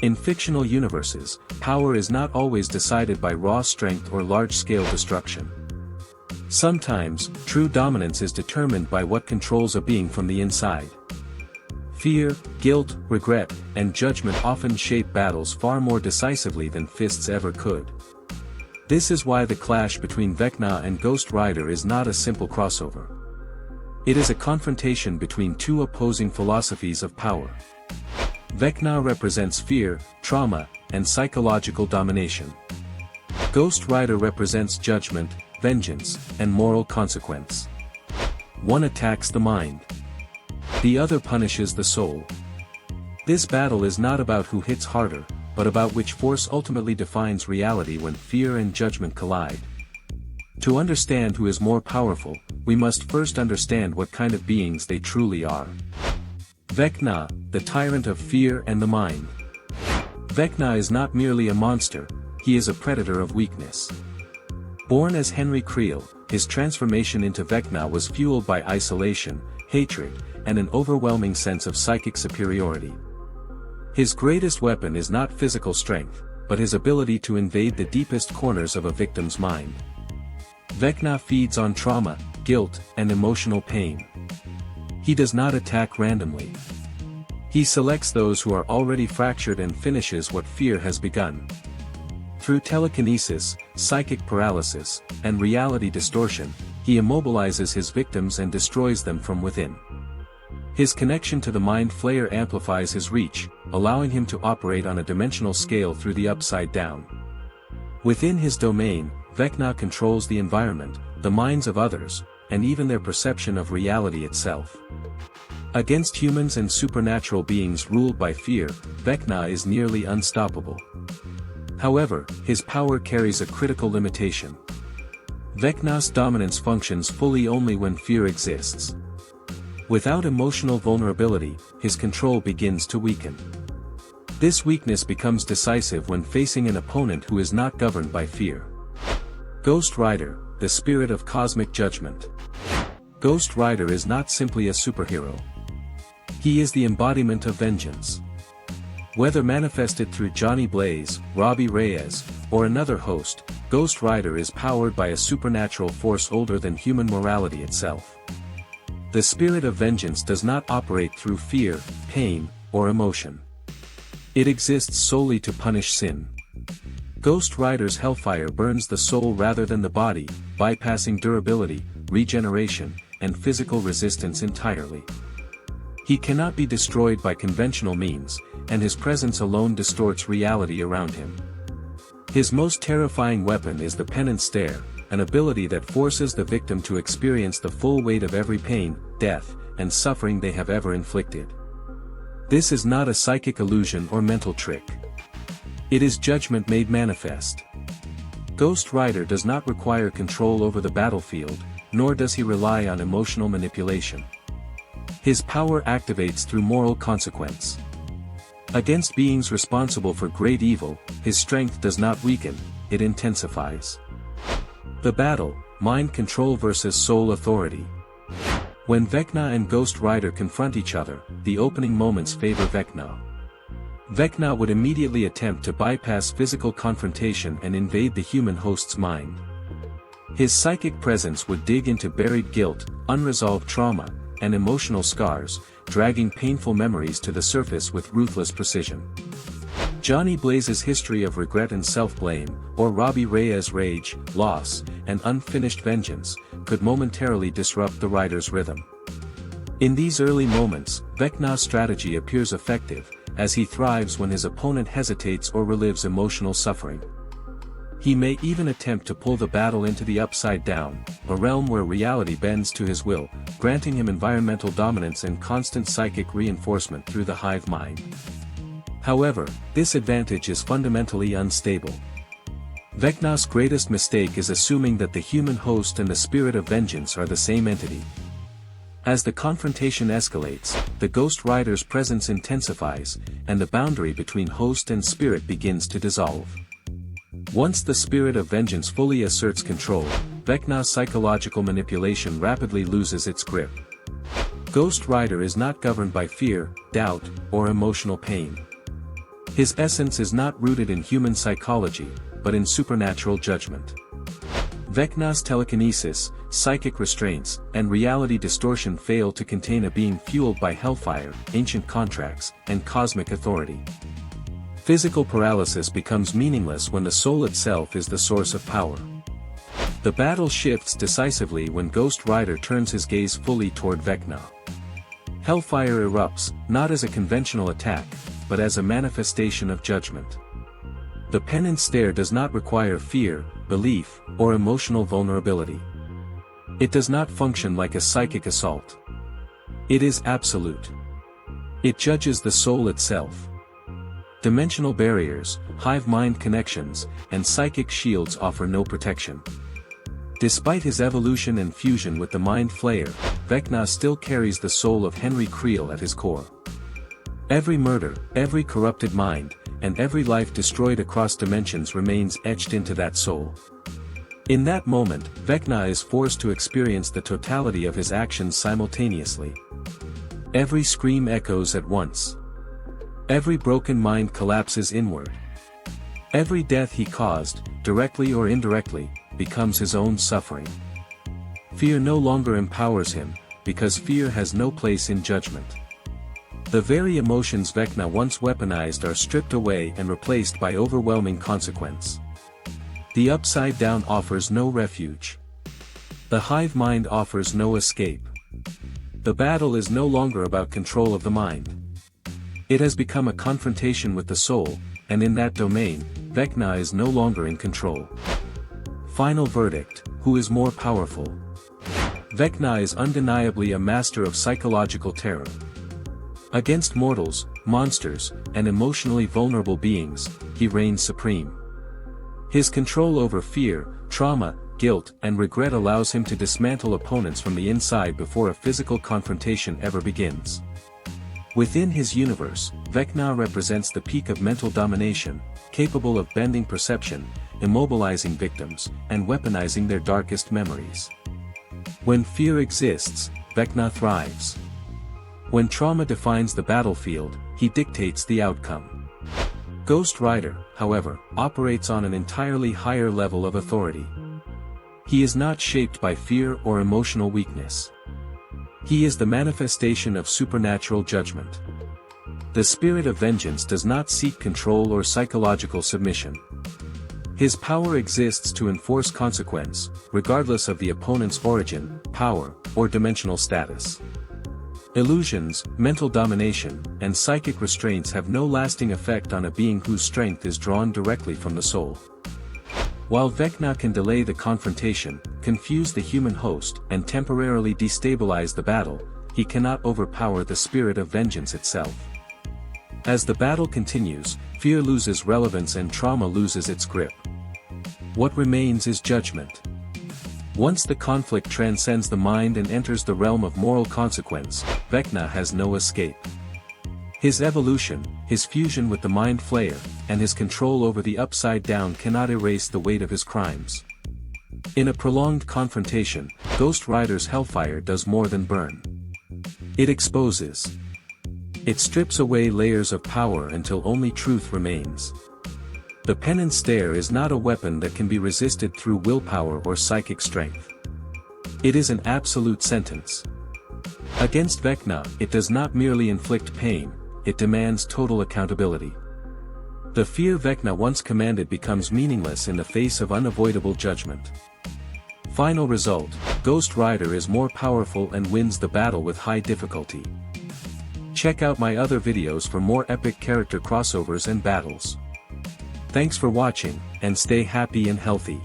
In fictional universes, power is not always decided by raw strength or large-scale destruction. Sometimes, true dominance is determined by what controls a being from the inside. Fear, guilt, regret, and judgment often shape battles far more decisively than fists ever could. This is why the clash between Vecna and Ghost Rider is not a simple crossover. It is a confrontation between two opposing philosophies of power. Vecna represents fear, trauma, and psychological domination. Ghost Rider represents judgment, vengeance, and moral consequence. One attacks the mind. The other punishes the soul. This battle is not about who hits harder, but about which force ultimately defines reality when fear and judgment collide. To understand who is more powerful, we must first understand what kind of beings they truly are. Vecna, the tyrant of fear and the mind. Vecna is not merely a monster, he is a predator of weakness. Born as Henry Creel, his transformation into Vecna was fueled by isolation, hatred, and an overwhelming sense of psychic superiority. His greatest weapon is not physical strength, but his ability to invade the deepest corners of a victim's mind. Vecna feeds on trauma, guilt, and emotional pain. He does not attack randomly. He selects those who are already fractured and finishes what fear has begun. Through telekinesis, psychic paralysis, and reality distortion, he immobilizes his victims and destroys them from within. His connection to the Mind Flayer amplifies his reach, allowing him to operate on a dimensional scale through the Upside Down. Within his domain, Vecna controls the environment, the minds of others, and even their perception of reality itself. Against humans and supernatural beings ruled by fear, Vecna is nearly unstoppable. However, his power carries a critical limitation. Vecna's dominance functions fully only when fear exists. Without emotional vulnerability, his control begins to weaken. This weakness becomes decisive when facing an opponent who is not governed by fear. Ghost Rider, the spirit of cosmic judgment. Ghost Rider is not simply a superhero. He is the embodiment of vengeance. Whether manifested through Johnny Blaze, Robbie Reyes, or another host, Ghost Rider is powered by a supernatural force older than human morality itself. The spirit of vengeance does not operate through fear, pain, or emotion. It exists solely to punish sin. Ghost Rider's hellfire burns the soul rather than the body, bypassing durability, regeneration, and physical resistance entirely. He cannot be destroyed by conventional means, and his presence alone distorts reality around him. His most terrifying weapon is the Penance Stare, an ability that forces the victim to experience the full weight of every pain, death, and suffering they have ever inflicted. This is not a psychic illusion or mental trick. It is judgment made manifest. Ghost Rider does not require control over the battlefield, nor does he rely on emotional manipulation. His power activates through moral consequence. Against beings responsible for great evil, his strength does not weaken, it intensifies. The battle, mind control versus soul authority. When Vecna and Ghost Rider confront each other, the opening moments favor Vecna. Vecna would immediately attempt to bypass physical confrontation and invade the human host's mind. His psychic presence would dig into buried guilt, unresolved trauma, and emotional scars, dragging painful memories to the surface with ruthless precision. Johnny Blaze's history of regret and self-blame, or Robbie Reyes' rage, loss, and unfinished vengeance, could momentarily disrupt the rider's rhythm. In these early moments, Vecna's strategy appears effective, as he thrives when his opponent hesitates or relives emotional suffering. He may even attempt to pull the battle into the Upside Down, a realm where reality bends to his will, granting him environmental dominance and constant psychic reinforcement through the hive mind. However, this advantage is fundamentally unstable. Vecna's greatest mistake is assuming that the human host and the spirit of vengeance are the same entity. As the confrontation escalates, the Ghost Rider's presence intensifies, and the boundary between host and spirit begins to dissolve. Once the spirit of vengeance fully asserts control, Vecna's psychological manipulation rapidly loses its grip. Ghost Rider is not governed by fear, doubt, or emotional pain. His essence is not rooted in human psychology, but in supernatural judgment. Vecna's telekinesis, psychic restraints, and reality distortion fail to contain a being fueled by hellfire, ancient contracts, and cosmic authority. Physical paralysis becomes meaningless when the soul itself is the source of power. The battle shifts decisively when Ghost Rider turns his gaze fully toward Vecna. Hellfire erupts, not as a conventional attack, but as a manifestation of judgment. The Penance Stare does not require fear, belief, or emotional vulnerability. It does not function like a psychic assault. It is absolute. It judges the soul itself. Dimensional barriers, hive mind connections, and psychic shields offer no protection. Despite his evolution and fusion with the Mind Flayer, Vecna still carries the soul of Henry Creel at his core. Every murder, every corrupted mind, and every life destroyed across dimensions remains etched into that soul. In that moment, Vecna is forced to experience the totality of his actions simultaneously. Every scream echoes at once. Every broken mind collapses inward. Every death he caused, directly or indirectly, becomes his own suffering. Fear no longer empowers him, because fear has no place in judgment. The very emotions Vecna once weaponized are stripped away and replaced by overwhelming consequence. The Upside Down offers no refuge. The hive mind offers no escape. The battle is no longer about control of the mind. It has become a confrontation with the soul, and in that domain, Vecna is no longer in control. Final verdict: who is more powerful? Vecna is undeniably a master of psychological terror. Against mortals, monsters, and emotionally vulnerable beings, he reigns supreme. His control over fear, trauma, guilt, and regret allows him to dismantle opponents from the inside before a physical confrontation ever begins. Within his universe, Vecna represents the peak of mental domination, capable of bending perception, immobilizing victims, and weaponizing their darkest memories. When fear exists, Vecna thrives. When trauma defines the battlefield, he dictates the outcome. Ghost Rider, however, operates on an entirely higher level of authority. He is not shaped by fear or emotional weakness. He is the manifestation of supernatural judgment. The spirit of vengeance does not seek control or psychological submission. His power exists to enforce consequence, regardless of the opponent's origin, power, or dimensional status. Illusions, mental domination, and psychic restraints have no lasting effect on a being whose strength is drawn directly from the soul. While Vecna can delay the confrontation, confuse the human host, and temporarily destabilize the battle, he cannot overpower the spirit of vengeance itself. As the battle continues, fear loses relevance and trauma loses its grip. What remains is judgment. Once the conflict transcends the mind and enters the realm of moral consequence, Vecna has no escape. His evolution, his fusion with the Mind Flayer, and his control over the Upside Down cannot erase the weight of his crimes. In a prolonged confrontation, Ghost Rider's hellfire does more than burn. It exposes. It strips away layers of power until only truth remains. The Penance Stare is not a weapon that can be resisted through willpower or psychic strength. It is an absolute sentence. Against Vecna, it does not merely inflict pain, it demands total accountability. The fear Vecna once commanded becomes meaningless in the face of unavoidable judgment. Final result: Ghost Rider is more powerful and wins the battle with high difficulty. Check out my other videos for more epic character crossovers and battles. Thanks for watching, and stay happy and healthy.